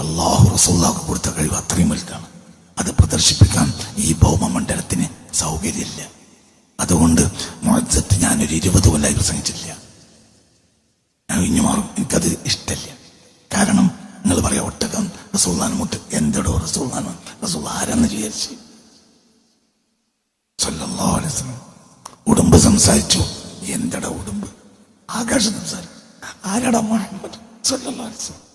അള്ളാഹു റസൂലുള്ളാഹിക്ക് കൊടുത്ത കഴിവ് അത്രയും വലുതാണ്. അത് പ്രദർശിപ്പിക്കാൻ ഈ ഭൗമമണ്ഡലത്തിന് സൗകര്യമില്ല. അതുകൊണ്ട് മുഅദ്ദത്ത് ഞാനൊരു 20 കൊല്ലമായി പ്രസംഗിച്ചില്ല. ഞാൻ ഇഞ്ഞു മാറും. എനിക്കത് ഇഷ്ടമല്ല. കാരണം നിങ്ങൾ പറയാം ഒട്ടകം റസൂലുള്ളാഹിനെ മുട്ട്. എന്തടോ റസൂലുള്ളാഹിനെ? റസൂലുള്ളാഹി ആരാന്ന് വിചാരിച്ച്? സല്ലല്ലാഹു അലൈഹി വസല്ലം ഉടുമ്പ് സംസാരിച്ചു. എന്തടാ ഉടുമ്പ്? ആകാശം സംസാരിച്ചു. ആരാടാ? മുഹമ്മദ് സല്ലല്ലാഹു അലൈഹി വസല്ലം.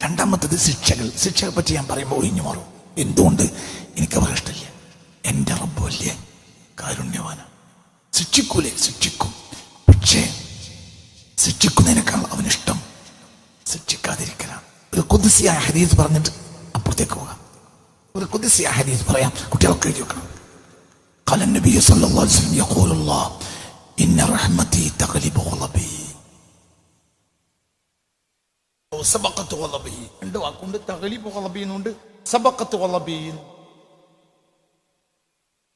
രണ്ടാമത്തത് ശിക്ഷകളെ പറ്റി ഞാൻ പറയുമ്പോൾ ഒഴിഞ്ഞു മാറും. എന്തുകൊണ്ട്? എനിക്കവർ ഇഷ്ടമില്ല. എന്റെ റബ്ബ് വലിയ കാരുണ്യവാനാണ്. ശിക്ഷിക്കൂലേ? ശിക്ഷിക്കും. പക്ഷേ ശിക്ഷിക്കുന്നതിനേക്കാൾ അവനിഷ്ടം ശിക്ഷിക്കാതിരിക്കലാണ്. ഒരു ഖുദ്സിയായ ഹദീസ് പറഞ്ഞിട്ട് അപ്പുറത്തേക്ക് പോകാം. ഒരു ഖുദ്സിയായ ഹദീസ് പറയാം. കുട്ടികളൊക്കെ എഴുതി വെക്കണം. ഖാല നബി സല്ലല്ലാഹു അലൈഹി വസല്ലം യഖൂലുല്ലാഹ് ഇന്ന റഹ്മതി തഗ്ലിബു ഗളബി. സബഖത്ത് ഗളബി. രണ്ട് വാക്കുണ്ട്. തഗ്ലിബു ഗളബി എന്നുണ്ട്, സബഖത്ത് ഗളബി.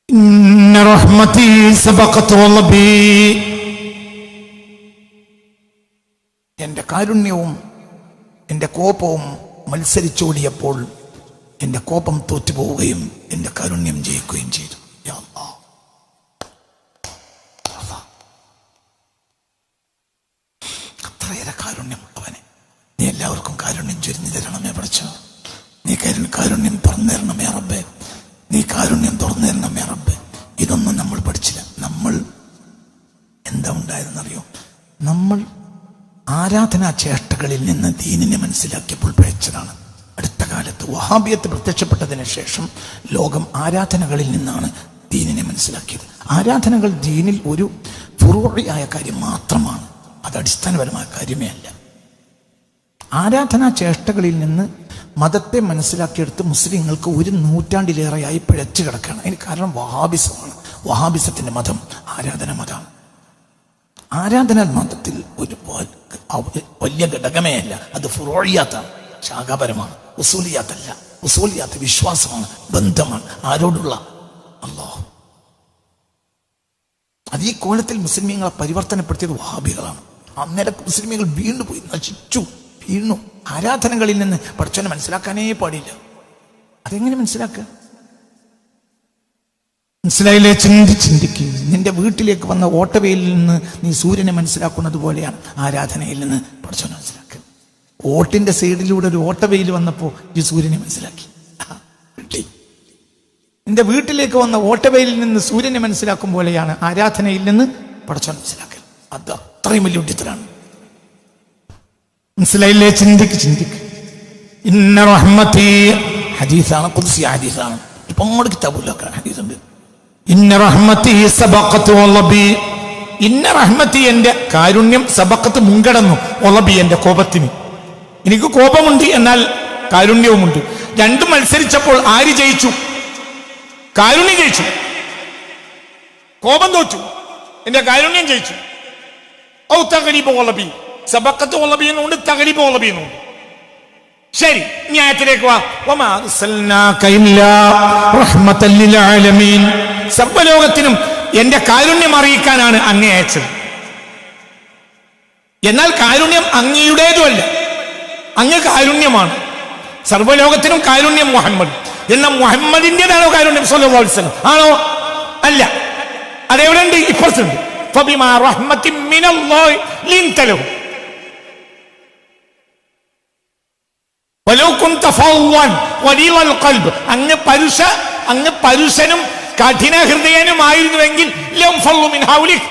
ഇന്ന റഹ്മതി സബഖത്ത് ഗളബി. എന്റെ കാരുണ്യവും എന്റെ കോപവും മത്സരിച്ചോടിയപ്പോൾ എന്റെ കോപം തോറ്റുപോവുകയും എന്റെ കാരുണ്യം ജയിക്കുകയും ചെയ്തു. യാ അല്ലാഹ്, അത്രയേറെ കാരുണ്യമുള്ളവനെ നീ എല്ലാവർക്കും കാരുണ്യം ചൊരിഞ്ഞു തരണമേ പഠിച്ചോ. നീ കാരുണ്യം തുറന്നു തരണമേ റബ്ബേ. നീ കാരുണ്യം തുറന്നു തരണമേ റബ്ബേ. ഇതൊന്നും നമ്മൾ പഠിച്ചില്ല. നമ്മൾ എന്താ ഉണ്ടായതെന്നറിയോ? നമ്മൾ ആരാധനാ ചേഷ്ടകളിൽ നിന്ന് ദീനിനെ മനസ്സിലാക്കിയപ്പോൾ പിഴച്ചതാണ്. അടുത്ത കാലത്ത് വഹാബിയത്ത് പ്രത്യക്ഷപ്പെട്ടതിന് ശേഷം ലോകം ആരാധനകളിൽ നിന്നാണ് ദീനിനെ മനസ്സിലാക്കിയത്. ആരാധനകൾ ദീനിൽ ഒരു ഫുറൂഇയായ കാര്യം മാത്രമാണ്. അത് അടിസ്ഥാനപരമായ കാര്യമേ അല്ല. ആരാധനാ ചേഷ്ടകളിൽ നിന്ന് മതത്തെ മനസ്സിലാക്കിയെടുത്ത് മുസ്ലിങ്ങൾക്ക് 1 നൂറ്റാണ്ടിലേറെയായി പിഴച്ചു കിടക്കുകയാണ്. അതിന് കാരണം വഹാബിസമാണ്. വഹാബിസത്തിന്റെ മതം ആരാധന മതമാണ്. ആരാധന മതത്തിൽ ഒരു വലിയ ഘടകമേ അല്ല. അത് ഫുറൂഇയാത്താണ്, ശാഖാപരമാണ്. ഉസൂലിയാത്തല്ല. ഉസൂലിയാത്ത് വിശ്വാസമാണ്, ബന്ധമാണ്, ആരോടുള്ള? അല്ലാഹു. അത് ഈ കോലത്തിൽ മുസ്ലിമീങ്ങളെ പരിവർത്തനപ്പെടുത്തിയത് വഹാബികളാണ്. അന്നേരം മുസ്ലിമീങ്ങൾ വീണ്ടും പോയി നശിച്ചു, വീണു. ആരാധനകളിൽ നിന്ന് പഠിച്ചവനെ മനസ്സിലാക്കാനേ പാടില്ല. അതെങ്ങനെ മനസ്സിലാക്കുക? മനസ്സിലായില്ലേ? ചിന്തിക്കുക. നിന്റെ വീട്ടിലേക്ക് വന്ന ഓട്ടവയിൽ നിന്ന് നീ സൂര്യനെ മനസ്സിലാക്കുന്നത് പോലെയാണ് ആരാധനയിൽ നിന്ന് പഠിച്ചവനെ മനസ്സിലാക്കുക. ഓട്ടിന്റെ സൈഡിലൂടെ ഒരു ഓട്ടവെയിൽ വന്നപ്പോ ഈ സൂര്യനെ മനസ്സിലാക്കി. നിന്റെ വീട്ടിലേക്ക് വന്ന ഓട്ടവെയിൽ നിന്ന് സൂര്യനെ മനസ്സിലാക്കും പോലെയാണ് ആരാധനയിൽ നിന്ന് പഠിച്ചവനെ മനസ്സിലാക്കൽ. അത് അത്രയും വലിയ ഉദ്യത്തിലാണ്. മനസ്സിലായില്ലേ? ചിന്തിക്ക്. ഇന്ന റഹ്മതി ഹദീസാണ്, ഖുദ്സിയ ഹദീസാണ്. ഒരുപാട് കിതാബുകളിലൊക്കെ ഹദീസുണ്ട്. ഇന്ന റഹ്മതി സബഖത്ത് വലബി. ഇന്ന റഹ്മതി, എന്റെ കാരുണ്യം, സബഖത്ത് മുൻകടന്നു, വലബി എന്റെ കോപത്തിന്. എനിക്ക് കോപമുണ്ട്, എന്നാൽ കാരുണ്യവുമുണ്ട്. രണ്ടും മത്സരിച്ചപ്പോൾ ആര് ജയിച്ചു? കാരുണ്യം ജയിച്ചു. കോപം തോറ്റു, എന്റെ കാരുണ്യം ജയിച്ചു. ഔ തഗ്ലിബു വലബി. സബഖത്ത് വലബി എന്നുണ്ട്, തഗ്ലിബു വലബി എന്നുണ്ട്. ശരി, ന്യായത്തിലേക്ക് വാ. വമാ അർസൽനാക ഇല്ലാ റഹ്മത്തൽ ലിൽ ആലമീൻ. സർവ്വലോകത്തിനും എന്റെ കാരുണ്യം അറിയിക്കാനാണ് അങ്ങേ അയച്ചത്. എന്നാൽ കാരുണ്യം അങ്ങയുടേതുമല്ല, അങ്ങ് കാരുണ്യമാണ്. സർവ്വലോകത്തിനും കാരുണ്യം മുഹമ്മദ്. എന്നാൽ മുഹമ്മദിന്റേതാണോ കാരുണ്യം? സ്വല്ലല്ലാഹു അലൈഹി വസല്ലം ആണോ? അല്ല. അതെവിടെ ഉണ്ട്? ഇപ്പുറത്തുണ്ട്. ഫബിമാ റഹ്മത്തിൻ മിനല്ലാഹി ലിൻത ലഹു വലൗ കുൻത ഫവ്വൻ ഗലീദൽ ഖൽബ്. അങ്ങ് പരുഷനും കഠിന ഹൃദയനുമായിരുന്നുവെങ്കിൽ ലം ഫള്ളു മിൻ ഹൗലിക്.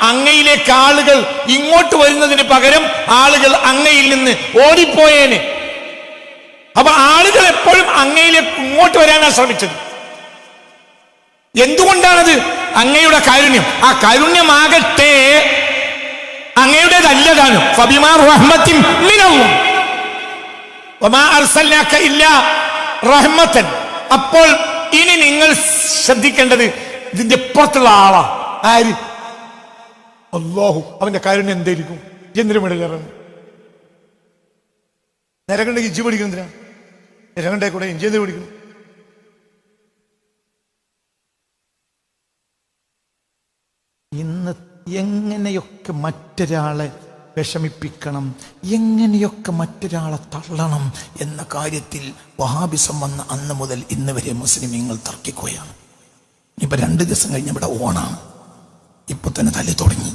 അങ്ങയിലേക്ക് ആളുകൾ ഇങ്ങോട്ട് വരുന്നതിന് പകരം ആളുകൾ അങ്ങയിൽ നിന്ന് ഓടിപ്പോയേനെ. അപ്പൊ ആളുകൾ എപ്പോഴും അങ്ങയിലേക്ക് ഇങ്ങോട്ട് വരാനാണ് ശ്രമിച്ചത്. എന്തുകൊണ്ടാണത്? അങ്ങയുടെ കാരുണ്യം. ആ കാരുണ്യമാകട്ടെ അങ്ങയുടേതല്ലതാണ്. ഫബിമാ റഹ്മത്തിൻ മിനല്ലാഹ് വമാ അർസൽനാക ഇല്ലാ റഹ്മത്തൻ. അപ്പോൾ ഇനി നിങ്ങൾ ശ്രദ്ധിക്കേണ്ടത് ഇതിന്റെ പുറത്തുള്ള ആളാ. ആര്? അല്ലാഹു. അവന്റെ കാരുണ്യം എന്തായിരിക്കും? എന്തിനു മേടിക്കാറാണ്? നിരകണ്ട ഇഞ്ചി പഠിക്കുന്നതിനാ? നിരകണ്ടേ കൂടെ ഇഞ്ചി എന്തിനു പഠിക്കണം? ഇന്ന് എങ്ങനെയൊക്കെ മറ്റൊരാളെ വിഷമിപ്പിക്കണം, എങ്ങനെയൊക്കെ മറ്റൊരാളെ തള്ളണം എന്ന കാര്യത്തിൽ വഹാബിസം വന്ന അന്ന് മുതൽ ഇന്ന് വരെ മുസ്ലിമീങ്ങൾ തർക്കിക്കുകയാണ്. ഇപ്പൊ 2 ദിവസം കഴിഞ്ഞ് ഇവിടെ ഓണാണ്, ഇപ്പൊ തന്നെ തല്ലി തുടങ്ങി.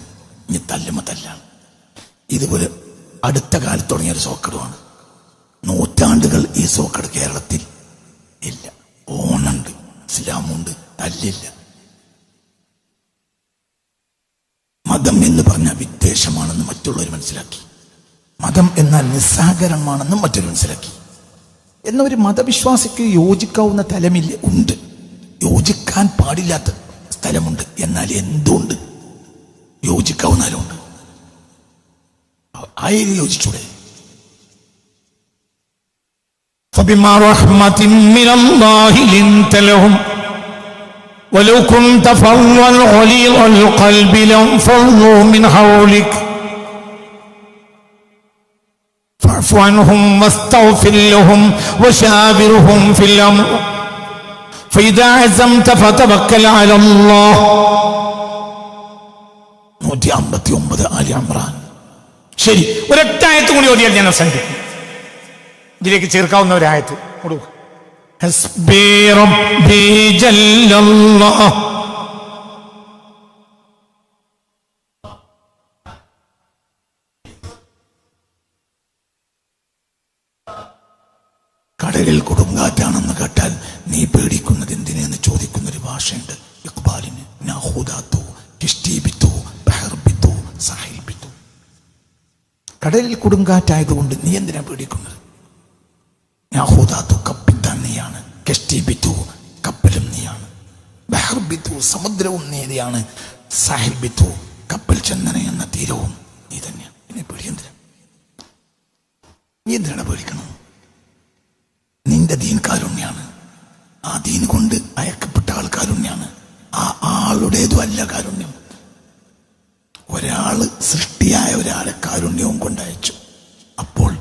ഇനി തല്ലുമ തല്ലാണ്. ഇതുപോലെ അടുത്ത കാലത്ത് തുടങ്ങിയൊരു സോക്കടുമാണ്. നൂറ്റാണ്ടുകൾ ഈ സോക്കട് കേരളത്തിൽ ഇല്ല. ഓണുണ്ട്, ഇസ്ലാമുണ്ട്, തല്ലില്ല. മതം എന്ന് പറഞ്ഞാൽ വിദ്വേഷമാണെന്ന് മറ്റുള്ളവർ മനസ്സിലാക്കി. മതം എന്നാൽ നിസ്സഹകരണമാണെന്നും മറ്റൊരു മനസ്സിലാക്കി. എന്നാൽ ഒരു മതവിശ്വാസിക്ക് യോജിക്കാവുന്ന തലമില്ല, ഉണ്ട്. യോജിക്കാൻ പാടില്ലാത്ത സ്ഥലമുണ്ട്. എന്നാൽ എന്തുകൊണ്ട് യോജിക്കാവുന്നാലുണ്ട്. ആയിരം യോജിച്ചൂടെ? فبما رحمة من الله لنت لهم ولو كنت فظا غليظ القلب لانفضوا من حولك فاعف عنهم واستغفر لهم وشاورهم في الأمر فإذا عزمت فتوكل على الله. 159 ആലി ഇംറാൻ. ശരി, ഒരൊറ്റ ആയത്ത് കൂടി ഓതിയാൽ ഞാൻ അവസാനിപ്പിക്കും. ഇതിലേക്ക് ചേർക്കാവുന്ന ഒരു ആയത്ത് കൊടുക്കുക. ഹസ്ബി റബ്ബി ജല്ലല്ലാഹ്. കടലിൽ കൊടുങ്കാറ്റാണെന്ന് കേട്ടാൽ നീ പേടിക്കുന്നത് എന്തിനെന്ന് ചോദിക്കുന്നൊരു ഭാഷയുണ്ട് ഇഖ്ബാലിന്. നാഹൂദാത്തു കിഷ്തീബിത്തു ബഹർബിത്തു സാഹിൽബിത്തു. കടലിൽ കൊടുങ്കാറ്റായതുകൊണ്ട് നീ എന്തിനാ പേടിക്കുന്നത്? നാഹൂദാത്തു കപ്പിത്താൻ നീയാണ്, കിഷ്തീബിത്തു കപ്പലും നീയാണ്, ബഹർബിത്തു സമുദ്രവും നീയാണ്, സാഹിൽബിത്തു കപ്പൽ ചന്ദന എന്ന തീരവും നീ തന്നെയാണ്. എന്നെ പേടി എന്തിനാ? നീ എന്തിനാണ് പേടിക്കണം? നിന്റെ ദീൻ കാരുണ്യാണ്. ആ ദീൻ കൊണ്ട് അയക്കപ്പെട്ട ആൾ കാരുണ്യാണ്. ആ ആളുടേതും അല്ല കാരുണ്യം. ഒരാള് സൃഷ്ടിയായ ഒരാളെ കാരുണ്യവും കൊണ്ടയച്ചു. അപ്പോൾ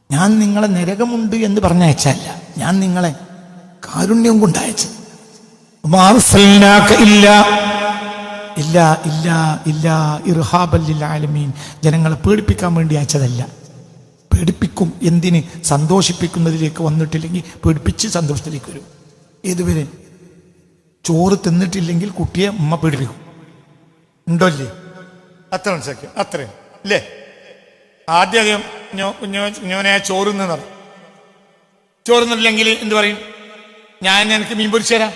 ഞാൻ നിങ്ങളെ നരകമുണ്ട് എന്ന് പറഞ്ഞയച്ചല്ല, ഞാൻ നിങ്ങളെ കാരുണ്യം കൊണ്ടയച്ചു. ജനങ്ങളെ പേടിപ്പിക്കാൻ വേണ്ടി അയച്ചതല്ല. പേടിപ്പിക്കും, എന്തിന്? സന്തോഷിപ്പിക്കുന്നതിലേക്ക് വന്നിട്ടില്ലെങ്കിൽ പേടിപ്പിച്ച് സന്തോഷത്തിലേക്ക് വരും. ഏതുവരെ? ചോറ് തിന്നിട്ടില്ലെങ്കിൽ കുട്ടിയെ ഉമ്മ പേടിപ്പിക്കും. ഉണ്ടോ ഇല്ലേ? അത്ര മനസ്സിലാക്കി, അത്രയും അല്ലേ? ആദ്യം ഞാനെ ചോറുന്ന് പറയും. ചോറുന്നില്ലെങ്കിൽ എന്ത് പറയും? ഞാൻ നിനക്ക് മീൻ പൊരിച്ചു തരാം,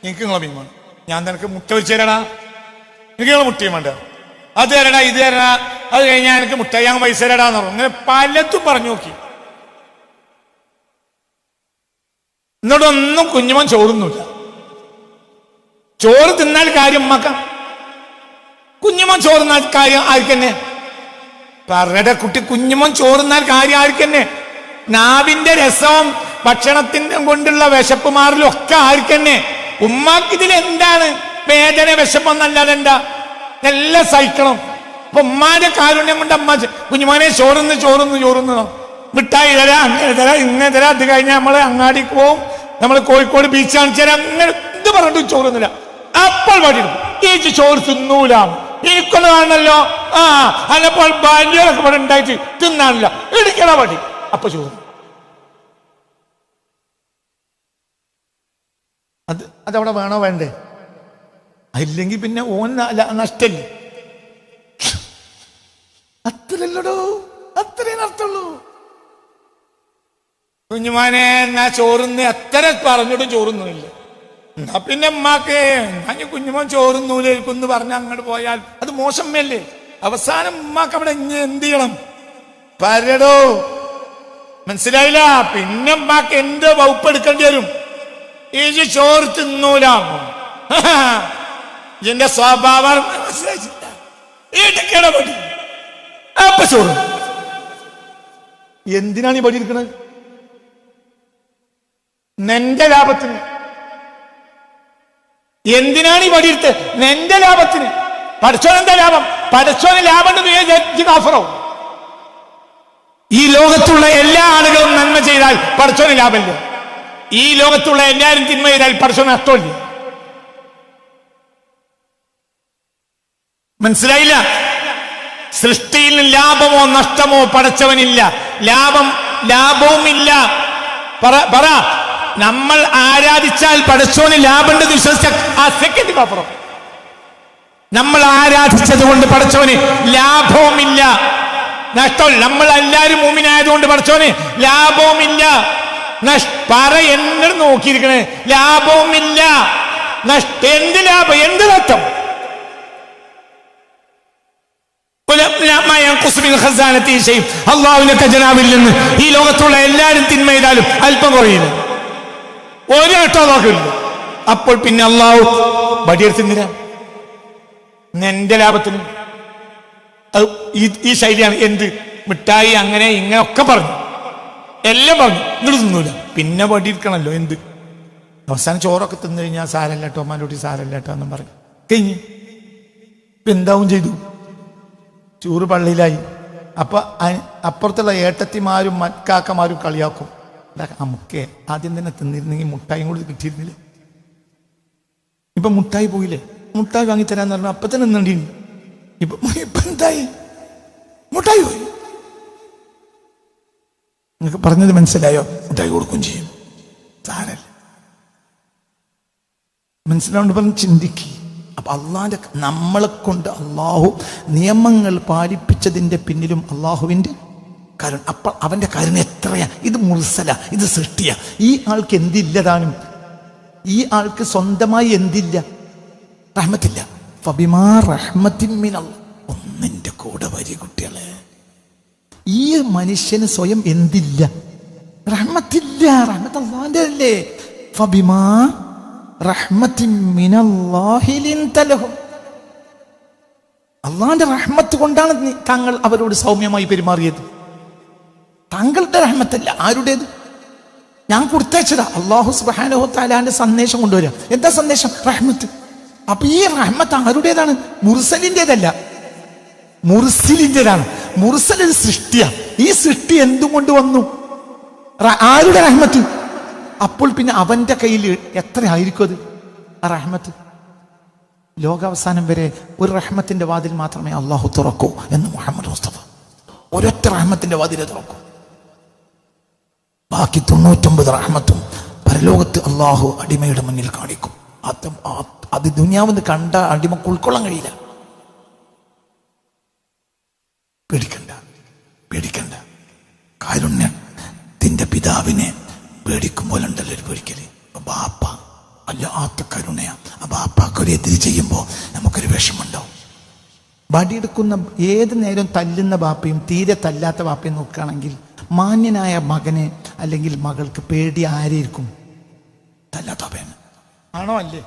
എനിക്ക് നിങ്ങളെ മീൻ വേണം. ഞാൻ നിനക്ക് മുട്ട പൊരിച്ചു തരാടാ, എനിക്ക് നിങ്ങളെ മുട്ടയും വേണ്ട. അത് തരടാ, ഇത് തരടാ, അത് കഴിഞ്ഞാൽ എനിക്ക് മുട്ട, ഞാൻ പൈസ തരടാന്ന് പറഞ്ഞു. അങ്ങനെ പലതും പറഞ്ഞു നോക്കി. എന്നിട്ടൊന്നും കുഞ്ഞുമോൻ ചോറുന്നില്ല. ചോറ് തിന്നാൽ കാര്യം ഉമ്മാക്കാം, കുഞ്ഞുമോൻ ചോറുന്നാൽ കാര്യം ആർക്കെന്നെ? പറയുടെ കുട്ടി, കുഞ്ഞുമോൻ ചോറുന്നാൽ കാര്യം ആർക്കെന്നെ? നാവിന്റെ രസവും ഭക്ഷണത്തിന്റെ കൊണ്ടുള്ള വിശപ്പ് മാറലും ഒക്കെ ആർക്കെന്നെ? ഉമ്മാക്ക് ഇതിൽ എന്താണ് വേദന? വിശപ്പൊന്നല്ലാതെ എന്താ? എല്ലാം സഹിക്കണം. അപ്പൊ ഉമ്മാന്റെ കാരുണ്യം കൊണ്ട് അമ്മ കുഞ്ഞുമോനെ ചോറുന്ന് മിഠായി തരാ, അങ്ങനെ തരാ, ഇങ്ങനെ തരാ. അത് കഴിഞ്ഞാൽ നമ്മള് അങ്ങാടിക്ക് പോവും, നമ്മള് കോഴിക്കോട് ബീച്ച് കാണിച്ചു തരാം. അങ്ങനെ ഇത് പറഞ്ഞിട്ട് ചോറുന്നില്ല. അപ്പോൾ പാടിയെടുക്കും, ഈ ചോറ് തിന്നൂല. എനിക്കൊന്ന് കാണണല്ലോ. അല്ലപ്പോൾ ബാല്യൊക്കെ ഇവിടെ ഉണ്ടായിട്ട് തിന്നാനില്ല, ഇടിക്കണ പാടി. അപ്പൊ ചോറ് അതവിടെ വേണോ വേണ്ടേ? ഇല്ലെങ്കിൽ പിന്നെ ഓൻ നഷ്ടല്ലേ? അത്രല്ലടോ, അത്രയും അർത്ഥമുള്ളൂ. കുഞ്ഞുമാനെ എന്നാ ചോറുന്ന് എത്ര പറഞ്ഞിട്ടും ചോറുന്നില്ല. എന്നാ പിന്നെ ഉമ്മാക്ക് ഞാൻ കുഞ്ഞുമോൻ ചോറുന്നൂലേക്കുന്ന് പറഞ്ഞ് അങ്ങോട്ട് പോയാൽ അത് മോശമല്ലേ? അവസാനം ഉമ്മാക്ക് അവിടെ എന്ത് ചെയ്യണം? പരടോ, മനസ്സിലായില്ല? പിന്നെ ഉമ്മാക്ക് എന്ത് വകുപ്പ് എടുക്കേണ്ടി വരും? ഈ ചോറ് തിന്നൂല, ഇതിന്റെ സ്വഭാവം മനസ്സിലായില്ല. അപ്പൊ ചോറ് എന്തിനാണ് ഈ പടിയിരിക്കണത്? നിന്റെ ലാഭത്തിന്. എന്തിനാണ് ഈ പടിയെടുത്ത്? നിന്റെ ലാഭത്തിന്. പടച്ചോൻ എന്താ ലാഭം? പടച്ചോന് ലാഭം കാഫറോ? ഈ ലോകത്തുള്ള എല്ലാ ആളുകളും നന്മ ചെയ്താൽ പടച്ചോന് ലാഭമില്ല. ഈ ലോകത്തുള്ള എല്ലാവരും തിന്മ ചെയ്താൽ പടച്ചോന് നഷ്ടമില്ല. മനസ്സിലായില്ല? സൃഷ്ടിയിൽ ലാഭമോ നഷ്ടമോ പടച്ചവനില്ല. ലാഭവുമില്ല. പറ നമ്മൾ ആരാധിച്ചാൽ പടച്ചോന് ലാഭമുണ്ടെന്ന് വിശ്വസിച്ച ആ സെക്കൻഡ് അപ്പുറം നമ്മൾ ആരാധിച്ചത് കൊണ്ട് പടച്ചോന് ലാഭവുമില്ല, നഷ്ടവും. നമ്മൾ എല്ലാവരും മുഅ്മിനായതുകൊണ്ട് പടച്ചോന് ലാഭവുമില്ല. പറ എന്ത് നോക്കിയിരിക്കണേ? ലാഭവുമില്ല, എന്ത് ലാഭം, എന്ത് നഷ്ടം? അള്ളാഹുവിന്റെ ഖജനാവിൽ നിന്ന് ഈ ലോകത്തുള്ള എല്ലാവരും തിന്മ ചെയ്താലും അല്പം കുറയില്ല, ഒരു നഷ്ടം നോക്കില്ല. അപ്പോൾ പിന്നെ അള്ളാഹു വടിയെടുത്തിന്നില്ല എന്റെ ലാഭത്തിന്. ഈ ശൈലിയാണ്. എന്ത് മിഠായി അങ്ങനെ ഇങ്ങനെ ഒക്കെ പറഞ്ഞു, എല്ലാം പറഞ്ഞു, ഇങ്ങോട്ട് തിന്നൂല. പിന്നെ വടിയിരിക്കണല്ലോ. എന്ത് അവസാനം ചോറൊക്കെ തിന്നു കഴിഞ്ഞാൽ സാരല്ല കേട്ടോ, അമ്മാൻ്റെ സാരല്ല കേട്ടോ എന്നും പറഞ്ഞു കഴിഞ്ഞ് എന്താവും ചെയ്തു? ചോറ് പള്ളിയിലായി. അപ്പൊ അപ്പുറത്തുള്ള ഏട്ടത്തിമാരും മക്കാക്കമാരും കളിയാക്കും. നമുക്ക് ആദ്യം തന്നെ തിന്നിരുന്നെങ്കിൽ മുട്ടായും കൂടി കിട്ടിയിരുന്നില്ലേ? ഇപ്പൊ മുട്ടായി പോയില്ലേ? മുട്ടായി വാങ്ങിത്തരാന്ന് പറഞ്ഞു. അപ്പൊ തന്നെ നിന്നണ്ടി. ഇപ്പൊ എന്തായി? മുട്ടായി പോയി. നിങ്ങൾക്ക് പറഞ്ഞത് മനസ്സിലായോ? മുട്ടായി കൊടുക്കുകയും ചെയ്യും, സാരല്ല. മനസ്സിലാവുകൊണ്ട് പറഞ്ഞ് ചിന്തിക്കുക. അപ്പൊ അള്ളാന്റെ നമ്മളെ കൊണ്ട് അള്ളാഹു നിയമങ്ങൾ പാലിപ്പിച്ചതിന്റെ പിന്നിലും അള്ളാഹുവിന്റെ കാരണം. അപ്പൊ അവന്റെ കാര്യം എത്രയാ? ഇത് മുർസല, ഇത് സൃഷ്ടിയ. ഈ ആൾക്ക് എന്തില്ലതാനും, ഈ ആൾക്ക് സ്വന്തമായി എന്തില്ല? റഹ്മത്തില്ല. ഫബിമാ റഹ്മത്തിൻ മിനല്ലാഹ്. ഒന്നിന്റെ കൂടെ വരി കുട്ടികളെ. ഈ മനുഷ്യന് സ്വയം എന്തില്ല? റഹ്മത്തില്ല. റഹ്മത്ത് അള്ളാന്റെ അല്ലേ? ഫബിമാ റഹ്മത്തിൻ മിനല്ലാഹി ലിൻത ലഹും. അള്ളാന്റെ റഹ്മത്ത് കൊണ്ടാണ് താങ്കൾ അവരോട് സൗമ്യമായി പെരുമാറിയത്. താങ്കളുടെ റഹ്മത്തല്ല. ആരുടേത്? ഞാൻ കൊടുത്തയച്ചതാ. അല്ലാഹു സുബ്ഹാനഹു വ തആലാന്റെ സന്ദേശം കൊണ്ടുവരിക. എന്താ സന്ദേശം? റഹ്മത്ത്. അപ്പൊ ഈ റഹ്മത്ത് ആരുടേതാണ്? മുർസലിൻ്റെതല്ല, മുർസിലിൻ്റെതാണ്. മുർസൽ ഒരു സൃഷ്ടിയാണ്. ഈ സൃഷ്ടി എന്തും കൊണ്ട് വന്നു? ആരുടെ റഹ്മത്ത്? അപ്പോൾ പിന്നെ അവന്റെ കയ്യിൽ എത്ര ആയിരിക്കും അത് ആ റഹ്മത്ത്? ലോകാവസാനം വരെ ഒരു റഹ്മത്തിന്റെ വാതിൽ മാത്രമേ അള്ളാഹു തുറക്കൂ എന്ന് മുഹമ്മദ് മുസ്തഫ. ഒരൊറ്റ റഹ്മത്തിന്റെ വാതിലെ തുറക്കൂ. ബാക്കി 99 റഹ്മത്തും പരലോകത്ത് അള്ളാഹു അടിമയുടെ മുന്നിൽ കാണിക്കും. അത് ദുനിയാവെന്ന് കണ്ട അടിമക്ക് ഉൾക്കൊള്ളാൻ കഴിയില്ല. പേടിക്കണ്ട, പേടിക്കണ്ട. കാരുണ്യത്തിന്റെ പിതാവിനെ പേടിക്കുമ്പോലുണ്ടല്ലോ ഒരു പേടിക്കല്. ബാപ്പ വല്ലാത്ത കരുണയാ. ആ ബാപ്പാക്കൊരു എതിര് ചെയ്യുമ്പോൾ നമുക്കൊരു വിഷമുണ്ടാവും. വടിയെടുക്കുന്ന ഏത് നേരം തല്ലുന്ന ബാപ്പയും തീരെ തല്ലാത്ത ബാപ്പയും നോക്കുകയാണെങ്കിൽ മാന്യനായ മകനെ അല്ലെങ്കിൽ മകൾക്ക് പേടി ആരെയിരിക്കും? തല്ലാത്ത ബാപ്പയാണ്. ആണോ അല്ലേ?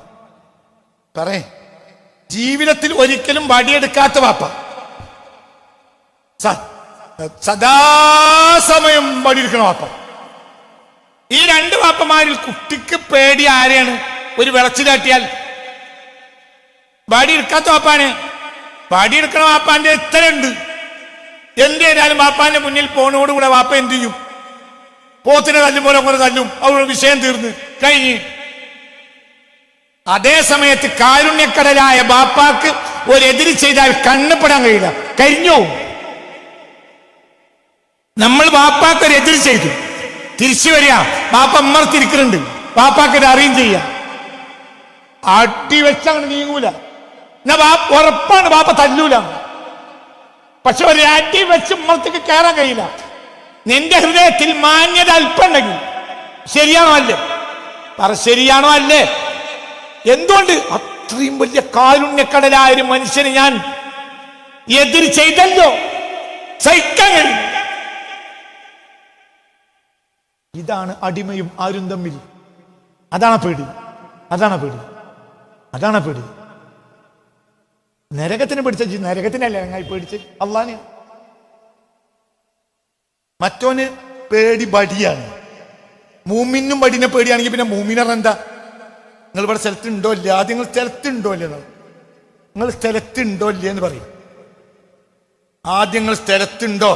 പറയേ. ജീവിതത്തിൽ ഒരിക്കലും വടിയെടുക്കാത്ത ബാപ്പ, സദാസമയം വടിയെടുക്കണ ബാപ്പ. ഈ രണ്ട് ബാപ്പമാരിൽ കുട്ടിക്ക് പേടി ആരെയാണ്? ഒരു വിളച്ചിലാട്ടിയാൽ വടിയെടുക്കാത്ത ബാപ്പാന്. വടിയെടുക്കണ ബാപ്പാന്റെ എത്രയുണ്ട്? എന്തേതായാലും ബാപ്പാന്റെ മുന്നിൽ പോണോടുകൂടെ ബാപ്പ എന്ത് ചെയ്യും? പോത്തിനെ തല്ലും പോലെ അങ്ങനെ തല്ലും. അവരുടെ വിഷയം തീർന്ന് കഴിഞ്ഞ്. അതേ സമയത്ത് കാരുണ്യക്കടലായ ബാപ്പാക്ക് ഒരു എതിര് ചെയ്താൽ കണ്ണപ്പെടാൻ കഴിയില്ല, കരിഞ്ഞോ. നമ്മൾ ബാപ്പാക്ക് ഒരു എതിര് ചെയ്തു, തിരിച്ചു വരിക, ബാപ്പ അമ്മർത്തിരിക്കുന്നുണ്ട്, ബാപ്പാക്ക് ഇത് അറിയും ചെയ്യാം. അടി വെച്ചങ്ങനെ നീങ്ങൂല. എന്നാ ഉറപ്പാണ് ബാപ്പ തല്ലൂല. പക്ഷെ ഒരു അടി വെച്ച് ഉമ്മർത്തേക്ക് കയറാൻ കഴിയില്ല. നിന്റെ ഹൃദയത്തിൽ മാന്യത അല്പുണ്ടെങ്കിൽ ശരിയാണോ അല്ലേ? പറ, ശരിയാണോ അല്ലേ? എന്തുകൊണ്ട്? അത്രയും വലിയ കാരുണ്യക്കടലായ ഒരു മനുഷ്യന് ഞാൻ എതിര് ചെയ്തല്ലോ, സഹിക്കാൻ കഴിയും. ഇതാണ് അടിമയും ആരും തമ്മിൽ. അതാണ് പേടി, അതാണ് പേടി, അതാണ് പേടി. നരകത്തിന് പിടിച്ച നരകത്തിനല്ല ഞങ്ങൾ പേടിച്ച് അള്ളാനെ. മറ്റോന് പേടി ബടിയാണ്. മൂമിനും ബടിനെ പേടിയാണെങ്കിൽ പിന്നെ മൂമിനർ എന്താ? നിങ്ങൾ ഇവിടെ സ്ഥലത്തുണ്ടോ ഇല്ല? ആദ്യം നിങ്ങൾ സ്ഥലത്തുണ്ടോ ഇല്ല, നിങ്ങൾ സ്ഥലത്തുണ്ടോ ഇല്ല എന്ന് പറയും. ആദ്യം നിങ്ങൾ സ്ഥലത്തുണ്ടോ?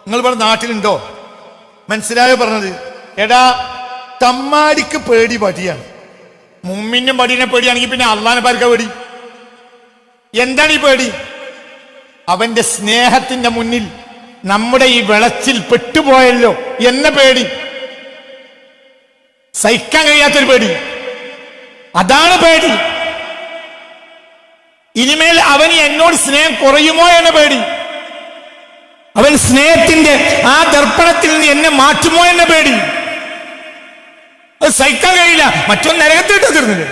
നിങ്ങൾ ഇവിടെ നാട്ടിലുണ്ടോ? മനസ്സിലായോ പറഞ്ഞത്? എടാ, തമ്മാടിക്ക് പേടി പടിയാണ്. മുമ്മിനും പടീനെ പേടിയാണെങ്കിൽ പിന്നെ അള്ളാനെ പാർക്ക പേടി. എന്താണ് ഈ പേടി? അവന്റെ സ്നേഹത്തിന്റെ മുന്നിൽ നമ്മുടെ ഈ വെളച്ചിൽ പെട്ടുപോയല്ലോ എന്ന പേടി, സഹിക്കാൻ കഴിയാത്തൊരു പേടി, അതാണ് പേടി. ഇനിമേൽ അവന് എന്നോട് സ്നേഹം കുറയുമോ എന്ന പേടി, അവൻ സ്നേഹത്തിന്റെ ആ ദർപ്പണത്തിൽ നിന്ന് എന്നെ മാറ്റുമോ എന്ന പേടി. അത് സഹിക്കാൻ കഴിയില്ല. മറ്റൊന്ന് നരകത്തിട്ട് തീർന്നില്ല.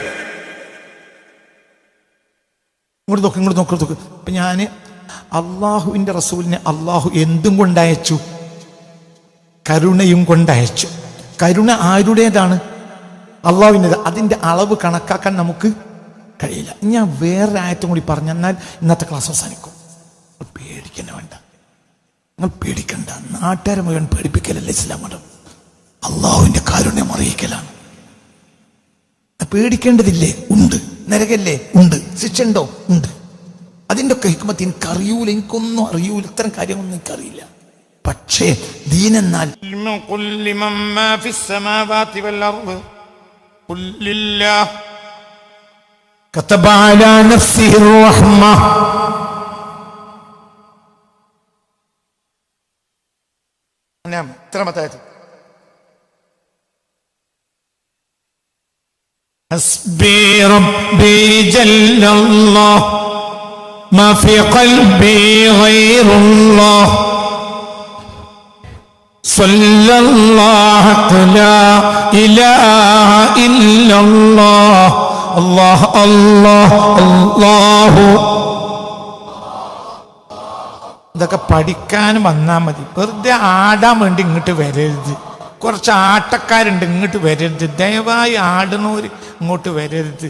ഇങ്ങോട്ട് നോക്ക്. അപ്പൊ ഞാന് അള്ളാഹുവിന്റെ റസൂലിനെ അള്ളാഹു എന്തും കൊണ്ടയച്ചു? കരുണയും കൊണ്ടയച്ചു. കരുണ ആരുടേതാണ്? അള്ളാഹുവിൻ്റെത്. അതിന്റെ അളവ് കണക്കാക്കാൻ നമുക്ക് കഴിയില്ല. ഞാൻ വേറെ ആയത്തും കൂടി പറഞ്ഞെന്നാൽ ഇന്നത്തെ ക്ലാസ് അവസാനിക്കും. പേടിക്കന്നെ വേണ്ട, നിങ്ങൾ പേടിക്കണ്ട. നാട്ടുകാരെ മുഴുവൻ പേടിപ്പിക്കലല്ല ഇസ്ലാം മതം. അള്ളാഹുവിന്റെ കാരുണ്യം അറിയിക്കലാണ്. പേടിക്കേണ്ടതില്ലേ? ഉണ്ട്. നരകല്ലേ? ഉണ്ട്. ശിക്ഷ ഉണ്ടോ? ഉണ്ട്. അതിൻ്റെ ഒക്കെ ഹിക്മത്ത് എനിക്കറിയൂല, എനിക്കൊന്നും അറിയൂല, ഇത്തരം കാര്യങ്ങളൊന്നും എനിക്കറിയില്ല. പക്ഷേ ദീനെന്നാൽ حسبي ربي جل الله ما في قلبي غير الله صلى الله لا إله إلا الله الله الله الله. ഇതൊക്കെ പഠിക്കാൻ വന്നാൽ മതി. വെറുതെ ആടാൻ വേണ്ടി ഇങ്ങോട്ട് വരരുത്. കുറച്ച് ആട്ടക്കാരുണ്ട്, ഇങ്ങോട്ട് വരരുത്. ദയവായി ആടുന്നവർ ഇങ്ങോട്ട് വരരുത്.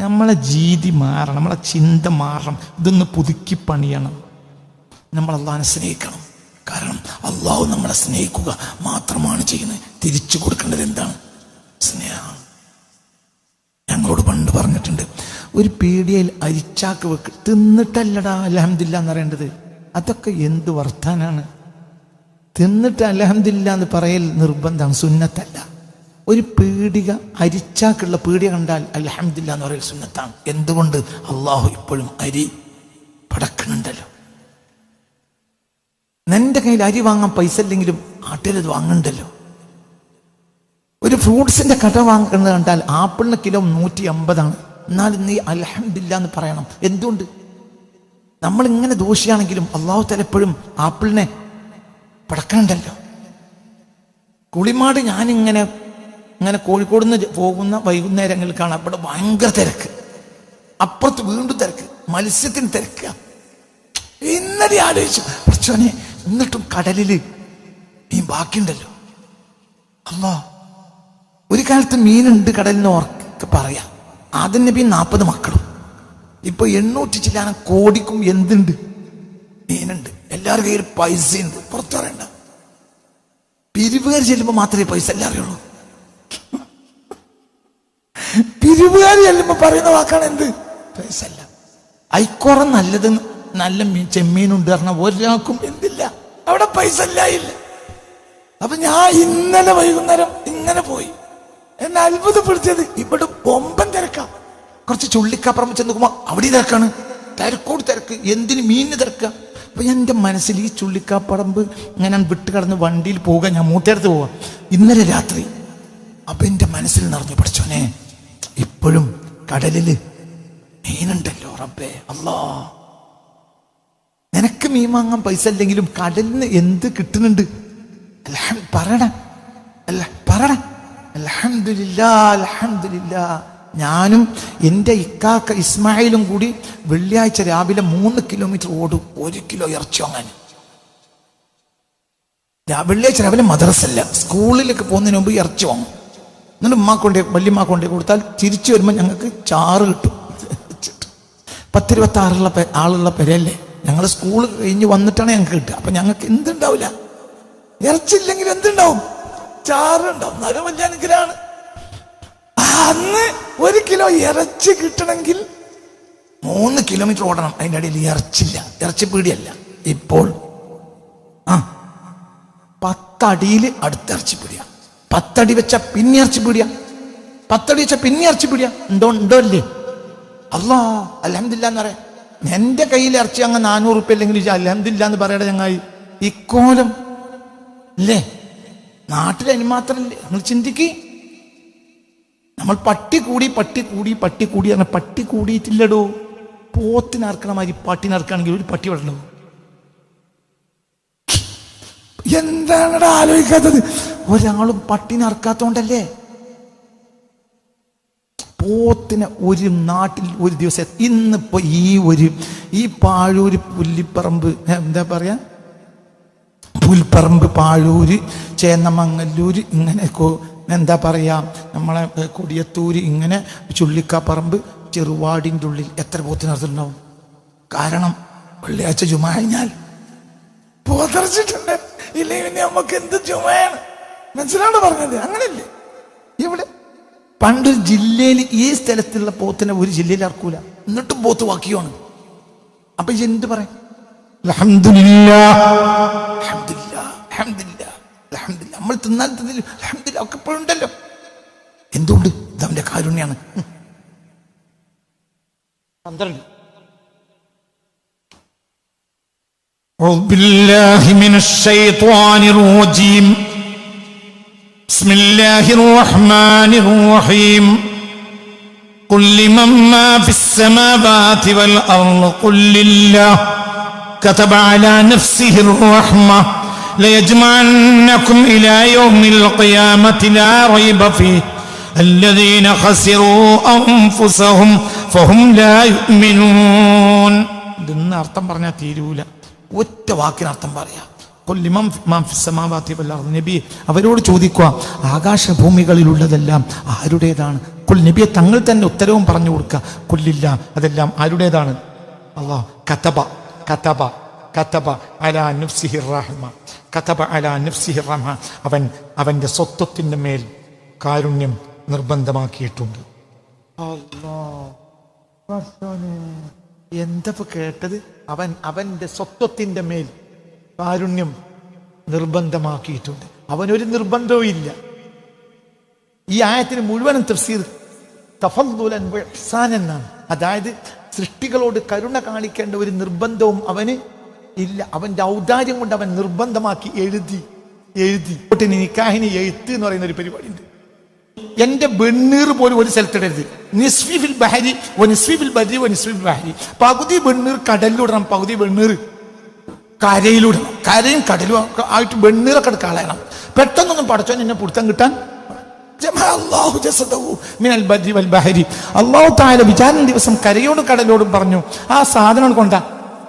നമ്മളെ രീതി മാറണം, നമ്മളെ ചിന്ത മാറണം. ഇതൊന്ന് പുതുക്കി പണിയണം. നമ്മൾ അള്ളാഹിനെ സ്നേഹിക്കണം. കാരണം അള്ളാഹു നമ്മളെ സ്നേഹിക്കുക മാത്രമാണ് ചെയ്യുന്നത്. തിരിച്ചു കൊടുക്കേണ്ടത് എന്താണ്? സ്നേഹമാണ്. ഞങ്ങളോട് പണ്ട് പറഞ്ഞിട്ടുണ്ട്, ഒരു പീടികയിൽ അരിച്ചാക്ക് വെക്ക് തിന്നിട്ടല്ലടാ അൽഹംദുലില്ലാ എന്ന് പറയേണ്ടത്. അതൊക്കെ എന്ത് വർത്താനാണ്? തിന്നിട്ട് അൽഹംദുലില്ലാ എന്ന് പറയൽ നിർബന്ധമാണ്, സുന്നത്തല്ല. ഒരു പീടിക അരിച്ചാക്കുള്ള പീടിക കണ്ടാൽ അൽഹംദുലില്ലാ എന്ന് പറയൽ സുന്നത്താണ്. എന്തുകൊണ്ട്? അള്ളാഹു ഇപ്പോഴും അരി പടക്കണുണ്ടല്ലോ. നിന്റെ കയ്യിൽ അരി വാങ്ങാൻ പൈസ ഇല്ലെങ്കിലും നാട്ടിലത് വാങ്ങണ്ടല്ലോ. ഒരു ഫ്രൂട്ട്സിന്റെ കട വാങ്ങുന്നത് കണ്ടാൽ ആപ്പിളിന് കിലോ 150, എന്നാലും നീ അൽഹംദുലില്ലാ എന്ന് പറയണം. എന്തുകൊണ്ട്? നമ്മളിങ്ങനെ ദോഷിയാണെങ്കിലും അള്ളാഹു തആല ആപ്പിളിനെ പടക്കണ്ടല്ലോ. കുളിമാട് ഞാനിങ്ങനെ കോഴിക്കോട് നിന്ന് പോകുന്ന വൈകുന്നേരങ്ങളിൽ കാണാം, ഇവിടെ ഭയങ്കര തിരക്ക്, അപ്പുറത്ത് വീണ്ടും തിരക്ക്, മത്സ്യത്തിന് തിരക്കുക. ഇന്നലെ ആലോചിച്ചു, കുറച്ചോനെ എന്നിട്ടും കടലില് മീൻ ബാക്കിയുണ്ടല്ലോ. അല്ലാ, ഒരു കാലത്ത് മീനുണ്ട് കടലിന് ഓർക്ക് പറയാം. ആദം നബി 40 മക്കളും, ഇപ്പൊ 800 ചില്ലാനം കോടിക്കും എന്തുണ്ട്? മീനുണ്ട്. എല്ലാവരുടെ കയ്യിൽ പൈസയുണ്ട്. പുറത്തു പറയണ്ട. പിരിവുകാർ ചെല്ലുമ്പോ മാത്രമേ പൈസ എല്ലാം അറിയുള്ളൂ. പിരിവുകാർ ചെല്ലുമ്പോ പറയുന്ന വാക്കാണ് എന്ത്? പൈസ അല്ല. ഐക്കോറം നല്ലത്, നല്ല ചെമ്മീനുണ്ട് പറഞ്ഞാൽ ഒരാൾക്കും എന്തില്ല, അവിടെ പൈസ ഇല്ല. അപ്പൊ ഞാൻ ഇന്നലെ വൈകുന്നേരം ഇങ്ങനെ പോയി. എന്നെ അത്ഭുതപ്പെടുത്തിയത് ഇവിടെ ബൊമ്പൻ തിരക്കാം. കുറച്ച് ചുള്ളിക്കപ്പുറം ചെന്ന് നോക്കുമ്പോ അവിടെ തിരക്കാണ്, തിരക്കോട് തിരക്ക്. എന്തിന്? മീനിന് തിരക്കുക. അപ്പൊ എൻ്റെ മനസ്സിൽ ഈ ചുള്ളിക്കാപ്പറമ്പ് ഇങ്ങനെ വിട്ട് കടന്ന് വണ്ടിയിൽ പോവുക, ഞാൻ മൂത്തേടത്ത് പോവാ ഇന്നലെ രാത്രി. അപ്പൊ എൻ്റെ മനസ്സിൽ നിറഞ്ഞു, പഠിച്ചോനെ ഇപ്പോഴും കടലില് മീനുണ്ടല്ലോ റബ്ബേ. അല്ലാ, നിനക്ക് മീൻ വാങ്ങാൻ പൈസ ഇല്ലെങ്കിലും കടലിന് എന്ത് കിട്ടുന്നുണ്ട്? പറയണ അൽഹംദുലില്ലാ അൽഹംദുലില്ലാ. ഞാനും എൻ്റെ ഇക്കാക്ക ഇസ്മായിലും കൂടി വെള്ളിയാഴ്ച രാവിലെ 3 കിലോമീറ്റർ ഓടും 1 കിലോ ഇറച്ചി വാങ്ങാൻ. വെള്ളിയാഴ്ച രാവിലെ മദ്രസല്ല, സ്കൂളിലേക്ക് പോകുന്നതിന് മുമ്പ് ഇറച്ചി വാങ്ങും. എന്നിട്ട് വല്യമ്മ കൊണ്ടേ കൊടുത്താൽ തിരിച്ചു വരുമ്പോൾ ഞങ്ങൾക്ക് ചാറ് കിട്ടും. 10-26 ആളുള്ള പെരയല്ലേ. ഞങ്ങൾ സ്കൂൾ കഴിഞ്ഞ് വന്നിട്ടാണ് ഞങ്ങൾക്ക് കിട്ടുക. അപ്പൊ ഞങ്ങൾക്ക് എന്തുണ്ടാവില്ല, ഇറച്ചില്ലെങ്കിൽ എന്തുണ്ടാവും? ചാറുണ്ടാവും. നല്ല വലിയ അനുഗ്രഹമാണ്. അന്ന് 1 കിലോ ഇറച്ചി കിട്ടണമെങ്കിൽ 3 കിലോമീറ്റർ ഓടണം. അതിൻ്റെ ഇടയിൽ ഇറച്ചില്ല, ഇറച്ചി പീടിയല്ല. ഇപ്പോൾ 10 അടിയിൽ അടുത്ത ഇറച്ചി പീടിയ, 10 അടി വെച്ച പിന്നെ ഇറച്ചി പീടിയ, 10 അടി വെച്ച പിന്നെ ഇറച്ചി പീടിയ. ഉണ്ടോ അല്ലേ? അല്ലാ, അൽഹംദുലില്ലാ എന്ന് പറയാം. എന്റെ കയ്യിൽ ഇറച്ചി അങ്ങ് 400 റുപ്യ അല്ലെങ്കിൽ അൽഹംദുലില്ലാ എന്ന് പറയട്ടെ ചങ്ങായി. ഇക്കോലം അല്ലേ നാട്ടിൽ അതിന് മാത്രല്ലേ? നിങ്ങൾ ചിന്തിക്ക്. നമ്മൾ പട്ടി കൂടി പറഞ്ഞ പട്ടി കൂടിയിട്ടില്ലടോ. പോത്തിനറക്കണ മാതിരി പട്ടിനറക്കുകയാണെങ്കിൽ ഒരു പട്ടി വിടണോ? എന്താണ് ആലോചിക്കാത്തത്? ഒരാളും പട്ടിനറക്കാത്തോണ്ടല്ലേ. പോത്തിന് ഒരു നാട്ടിൽ ഒരു ദിവസം ഇന്നിപ്പോ ഈ പാഴൂര് പുല്ലിപ്പറമ്പ് എന്താ പറയാ, പുൽപ്പറമ്പ്, പാഴൂര്, ചേന്നമംഗല്ലൂര്, ഇങ്ങനെ എന്താ പറയാ നമ്മളെ കൊടിയത്തൂര്, ഇങ്ങനെ ചുള്ളിക്കാപ്പറമ്പ്, ചെറുവാടിൻ്റെ ഉള്ളിൽ എത്ര പോത്തിനർത്തുണ്ടാവും? കാരണം വെള്ളിയാഴ്ച ജുമ കഴിഞ്ഞാൽ പോത്തറച്ചിട്ടുണ്ട്. ഇല്ലെങ്കിൽ നമുക്ക് എന്ത് ജുമയാണ്? മനസ്സിലാണ് പറഞ്ഞത്? അങ്ങനെയല്ലേ ഇവിടെ പണ്ട് ജില്ലയിൽ ഈ സ്ഥലത്തുള്ള പോത്തിനെ ഒരു ജില്ലയിൽ ഇറക്കൂല, എന്നിട്ടും പോത്ത് ബാക്കിയാണ്. അപ്പൊ എന്ത് പറയും? നമ്മൾ തിന്നാൽ അൽഹംദുലില്ലാ ഒക്കെ ഇപ്പോഴുണ്ടല്ലോ. എന്തുകൊണ്ട്? ഇതവന്റെ കാരുണ്യാണ്. 12 أعوذ بالله من الشيطان الرجيم بسم الله الرحمن الرحيم قل لمن ما في السماوات والأرض قل لله كتب على نفسه الرحمة ليجمعنكم إلى يوم القيامة لا ريب فيه الذين خسروا أنفسهم فهم لا يؤمنون. ഇതെന്ന് അർത്ഥം പറഞ്ഞാൽ തീരൂല. ഒറ്റ വാക്കിനർത്ഥം പറയാം. നബി അവരോട് ചോദിക്കുക, ആകാശഭൂമികളിലുള്ളതെല്ലാം ആരുടേതാണ്? കുൽ നബിയെ തങ്ങൾ തന്നെ ഉത്തരവും പറഞ്ഞു കൊടുക്കുക. കൊല്ലില്ല, അതെല്ലാം ആരുടേതാണ്? അല്ലാഹ് കതബ കതബ കതബ അലാ നഫ്സിഹി റഹ്മ, കതബ അലാ നഫ്സിഹി റഹ്മ, അവന്റെ സ്വത്വത്തിന്റെ മേൽ കാരുണ്യം നിർബന്ധമാക്കിയിട്ടുണ്ട്. എന്താ കേട്ടത്? അവന്റെ സ്വത്വത്തിന്റെ മേൽ കാരുണ്യം നിർബന്ധമാക്കിയിട്ടുണ്ട്. അവനൊരു നിർബന്ധവും ഇല്ല. ഈ ആയത്തിന് മുഴുവനും തഫ്സീർ തഫദ്ദുലൻ വ ഇഹ്സാനൻ എന്നാണ്. അതായത് സൃഷ്ടികളോട് കരുണ കാണിക്കേണ്ട ഒരു നിർബന്ധവും അവന് ഇല്ല. അവന്റെ ഔദാര്യം കൊണ്ട് അവൻ നിർബന്ധമാക്കി എഴുതി. നിക്കാഹിന് എഴുത്ത് എന്ന് പറയുന്ന ഒരു പരിപാടി ഉണ്ട്. എന്റെ വെണ്ണീർ പോലും ഒരു സ്ഥലത്തിടരുത്. നിസ്ഫിൽ ബഹരി നിസ്ഫിൽ ബരി നിസ്ഫിൽ ബഹരി, പകുതി വെണ്ണീർ കടലിലിടണം, പകുതി വെണ്ണീർ കരയിലിടണം. കരയും കടലും ആയിട്ട് വെണ്ണീറൊക്കെ കളയണം. പെട്ടെന്നൊന്നും പടച്ചോൻ എന്നെ പിടുത്തം കിട്ടാൻ അള്ളാഹു തആല വിചാരണ ദിവസം കരയോടും കടലോടും പറഞ്ഞു ആ സാധനം കൊണ്ടാ.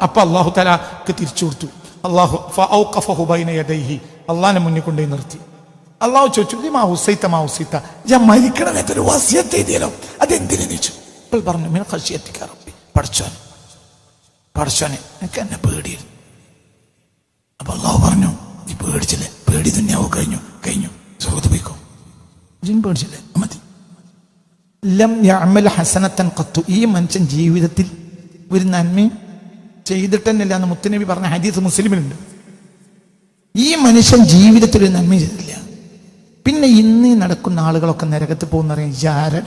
അപ്പൊ അള്ളാഹു തആലക്ക് തിരിച്ചു കൊടുത്തു. അള്ളാഹിനെ മുന്നിൽ കൊണ്ടുപോയി നിർത്തി. അള്ളാഹു ചോദിച്ചു, ഞാൻ മരിക്കണമെന്നൊരു വസിയത്ത് എഴുതിയാലോ, അതെന്തിനു ചോദിച്ചു. അപ്പോൾ പറഞ്ഞു, മിൻ ഖശിയത്തിക റബ്ബി, പടച്ചോനെ എനിക്ക് എന്നെ പേടിയിരുന്നു. അപ്പൊ അള്ളാഹു പറഞ്ഞു, നീ പേടിച്ചില്ലേ? പേടി ദുനിയാവ് കഴിഞ്ഞു സുഹൃത്ത് പോയിക്കോ. ജിൻ പേടിച്ചില്ലേ? മതി. ലം യഅമൽ ഹസനത്തൻ ഖത്തു, ഈ മനുഷ്യൻ ജീവിതത്തിൽ ഒരു നന്മയും ചെയ്തിട്ടെന്നില്ല എന്ന് മുത്തുനബി പറഞ്ഞ ഹദീസ് മുസ്ലിമിലുണ്ട്. ഈ മനുഷ്യൻ ജീവിതത്തിൽ ഒരു നന്മ ചെയ്തിട്ടില്ല. പിന്നെ ഇന്ന് നടക്കുന്ന ആളുകളൊക്കെ നരകത്ത് പോകുന്നറിയാം.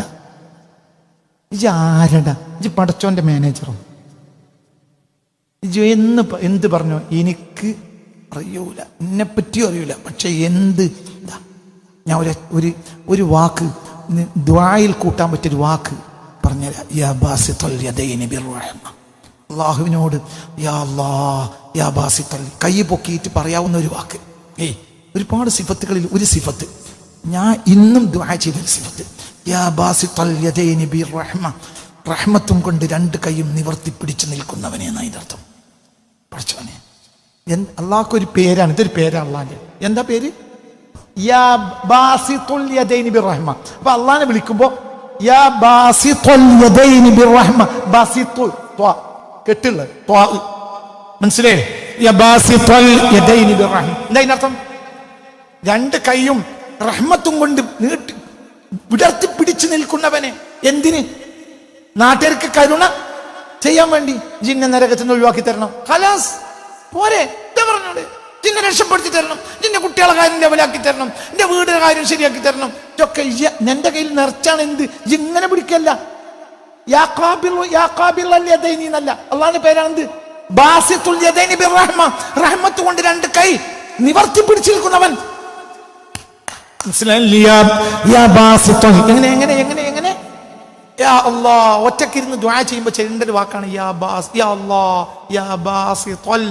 ഇജ് പടച്ചോന്റെ മാനേജറോ? ഇജ് എന്ത് പറഞ്ഞോ? എനിക്ക് അറിയൂല, എന്നെപ്പറ്റിയും അറിയൂല. പക്ഷെ ഞാൻ ഒരു വാക്ക് ദുആയിൽ കൂട്ടാൻ പറ്റിയൊരു വാക്ക് പറഞ്ഞുതരാം. അള്ളാഹുവിനോട് യാ അല്ലാഹ് യാ ബാസിത്തൽ, കൈ പൊക്കിയിട്ട് പറയാവുന്ന ഒരു വാക്ക്. ഒരുപാട് സിഫത്തുകളിൽ ഒരു സിഫത്ത്, ഞാൻ ഇന്നും ദുആ ചെയ്തൊരു സിഫത്ത്, യാ ബാസിത്തൽ യദൈനി ബിർറഹ്മ, റഹ്മത്തും കൊണ്ട് രണ്ട് കൈയും നിവർത്തി പിടിച്ചു നിൽക്കുന്നവനെ എന്നാണ് ഇതിനർത്ഥം. പഠിച്ചവനെ, അള്ളാഹ്ക്കൊരു പേരാണ്, ഇതൊരു പേരാണ് അള്ളാഹിന്റെ. എന്താ പേര്? യാ ബാസിത്തുൽ യദൈനി ബിർറഹ്മ. അപ്പൊ അള്ളാഹിനെ വിളിക്കുമ്പോ യാ ബാസിത്തുൽ യദൈനി ബിർറഹ്മ, ബാസിത്തു കെട്ടുള്ള മനസ്സിലായി? എന്താ ഇതിനർത്ഥം? രണ്ട് കൈയും റഹ്മത്തും കൊണ്ട് നീട്ടി വിടർത്തി പിടിച്ചു നിൽക്കുന്നവനെ. എന്തിന്? നാട്ടുകാർക്ക് കരുണ ചെയ്യാൻ വേണ്ടി. ജിന്നെ നരകത്തിൽ നിന്ന് ഒഴിവാക്കി തരണം. ഖലാസ് പോരെ, പറഞ്ഞോട്. ജിന്നെ രക്ഷപ്പെടുത്തി തരണം, ജിന്റെ കുട്ടികളെ കാര്യം ലെവലാക്കി തരണം, എന്റെ വീടിന്റെ കാര്യം ശരിയാക്കി തരണം. ഇതൊക്കെ എന്റെ കയ്യിൽ നിറച്ചാണ്. എന്ത് ഇങ്ങനെ പിടിക്കല്ല, യാ ഖാബിൽ അൽ യദൈനി എന്നല്ല, അള്ളാഹിന്റെ പേരാണെന്ത്? ബാസിത്തുൽ യദൈനി ബിർറഹ്മ, റഹ്മത്ത് കൊണ്ട് രണ്ട് കൈ നിവർത്തി പിടിച്ചിരിക്കുന്നവൻ. എങ്ങനെ യാ അല്ലാഹ് ഒറ്റക്കിരുന്ന് ദുആ ചെയ്യുമ്പോൾ ചെല്ലേണ്ട ഒരു വാക്കാണ് യാ ബാസ്, യാ അല്ലാഹ്, യാ ബാസിത്തുൽ,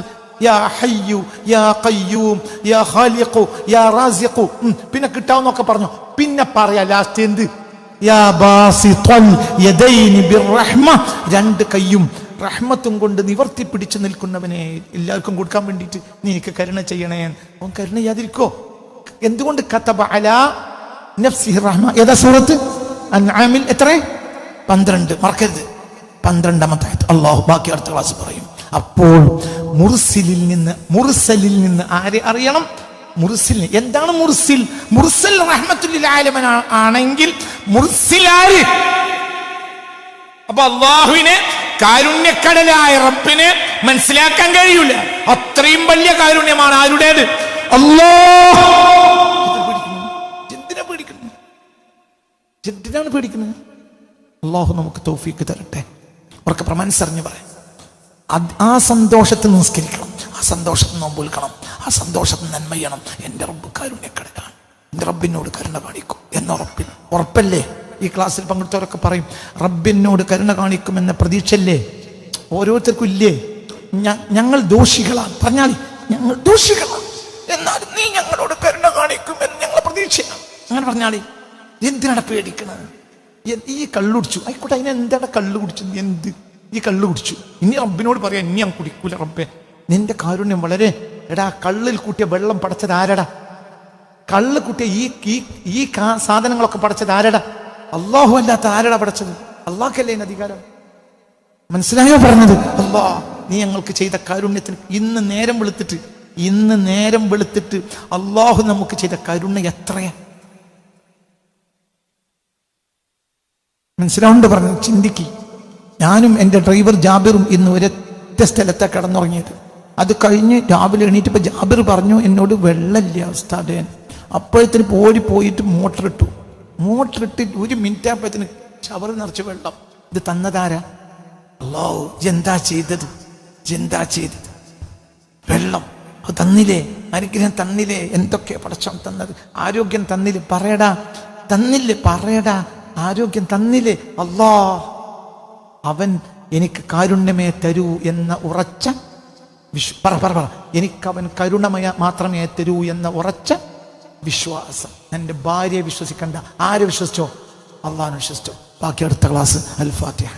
യാ ഹയ്യു, യാ ഖയ്യൂം, യാ ഖാലിഖു, യാ റാസിഖു. പിന്നെ കിട്ടാവുന്നൊക്കെ പറഞ്ഞു. പിന്നെ പറയാ ലാസ്റ്റ് എന്ത്? യാ ബാസിത്തുൽ യദൈനി ബിർറഹ്മ, രണ്ട് കൈയും റഹ്മത്തും കൊണ്ട് നിവർത്തി പിടിച്ചു നിൽക്കുന്നവനെ, എല്ലാവർക്കും കൊടുക്കാൻ വേണ്ടിയിട്ട് നീ എനിക്ക് കരുണ ചെയ്യണേ. അവൻ കരുണ ചെയ്യാതിരിക്കോ? എന്തുകൊണ്ട്? കതബ അലാ നഫ്സിഹി റഹ്മ. ഏതാ സൂറത്ത്? അൻആമിൽ എത്ര? 12. മറക്കരുത്, 12ാമത്തെ ആയത്ത്. അല്ലാഹു ബാക്കി അടുത്ത ക്ലാസ് പറയും. അപ്പോൾ മുർസലിൽ നിന്ന് ആരെ അറിയണം? മുർസിലിന്. എന്താണ് മുർസിൽ? മുർസൽ റഹ്മത്തുൽ ലിൽ ആലമീൻ ആണെങ്കിൽ മുർസിൽ ആര്? അപ്പൊ അള്ളാഹുവിനെ, കാരുണ്യക്കടലായ റബ്ബിനെ മനസ്സിലാക്കാൻ കഴിയൂല. അത്രയും വലിയ കാരുണ്യമാണ് ആരുടേത്? അല്ലാഹ്. എന്തിനാണ് പേടിക്കുന്നത്? അള്ളാഹു നമുക്ക് തൗഫീക്ക് തരട്ടെ. അവർക്ക് മനസ്സറിഞ്ഞ് പറയാം. ആ സന്തോഷത്തിൽ നിസ്കരിക്കണം, ആ സന്തോഷത്തിൽ നോമ്പ് വിൽക്കണം, ആ സന്തോഷത്തിൽ നന്മ ചെയ്യണം. എൻ്റെ റബ്ബ് കാരുണ്യക്കടലാണ്, എൻ്റെ റബ്ബിനോട് കരുണ കാണിക്കും എന്ന ഉറപ്പല്ലേ? ഈ ക്ലാസ്സിൽ പങ്കെടുത്തവരൊക്കെ പറയും റബ്ബിനോട് കരുണ കാണിക്കുമെന്ന പ്രതീക്ഷയല്ലേ ഓരോരുത്തർക്കും ഇല്ലേ? ഞങ്ങൾ ദോഷികളാണ് പറഞ്ഞാൽ, ഞങ്ങൾ ദോഷികളാണ്, എന്നാലും നീ ഞങ്ങളോട് കരുണ കാണിക്കുമെന്ന് ഞങ്ങൾ പ്രതീക്ഷയാണ്. അങ്ങനെ പറഞ്ഞാളി. എന്തിനാണ് പേടിക്കണത്? ഈ കള്ളുടിച്ചു ആയിക്കോട്ടെ, അതിനെന്താണ് കള്ളു കുടിച്ചു? എന്ത് ഈ കള്ളു കുടിച്ചു? ഇനി റബ്ബിനോട് പറയാം, ഇനി ഞാൻ കുടിക്കൂല റബ്ബെ, നിന്റെ കാരുണ്യം വളരെ. എടാ, കള്ളിൽ കൂട്ടിയ വെള്ളം പടച്ചത് ആരടാ? കള്ള് കൂട്ടിയ ഈ സാധനങ്ങളൊക്കെ പടച്ചത് ആരടാ? അള്ളാഹു അല്ലാത്ത ആരടാ പടച്ചത്? അള്ളാഹ്ക്കല്ലേ അതിന് അധികാരം. മനസ്സിലായോ പറഞ്ഞത്? അല്ലാഹ് നീ ഞങ്ങൾക്ക് ചെയ്ത കാരുണ്യത്തിന് ഇന്ന് നേരം വെളുത്തിട്ട് അള്ളാഹു നമുക്ക് ചെയ്ത കാരുണ്യം എത്രയാ? മനസ്സിലാവുണ്ട് പറഞ്ഞത്? ചിന്തിക്ക്. ഞാനും എൻ്റെ ഡ്രൈവർ ജാബിറും ഇന്ന് ഒരൊറ്റ സ്ഥലത്താണ് കിടന്നുറങ്ങിയത്. അത് കഴിഞ്ഞ് രാവിലെ എണീറ്റപ്പോൾ ജാബിർ പറഞ്ഞു എന്നോട്, വെള്ളമില്ല ഉസ്താദേ. അപ്പോഴത്തിന് പോയിട്ട് മോട്ടറിട്ട് 1 മിനിറ്റ് ആയപ്പോഴത്തിന് ഷവർ നിറച്ച് വെള്ളം. ഇത് തന്നതാരാ? അല്ലാഹു. എന്താ ചെയ്തത്? വെള്ളം അത് തന്നില്ലേ? അനുഗ്രഹം തന്നില്ലേ? എന്തൊക്കെ പടച്ചോൻ തന്നത്? ആരോഗ്യം തന്നില്ലേ? പറയടാ. ആരോഗ്യം തന്നില്ലേ? അല്ലാഹ് അവൻ എനിക്ക് കാരുണ്യമേ തരൂ എന്ന ഉറച്ച എനിക്കവൻ കരുണമയ മാത്രമേ തരൂ എന്ന ഉറച്ച വിശ്വാസം. എൻ്റെ ഭാര്യയെ വിശ്വസിക്കണ്ട. ആരെ വിശ്വസിച്ചോ? അള്ളാഹുവിനെ വിശ്വസിച്ചോ. ബാക്കി അടുത്ത ക്ലാസ്. അൽ ഫാത്തിഹ.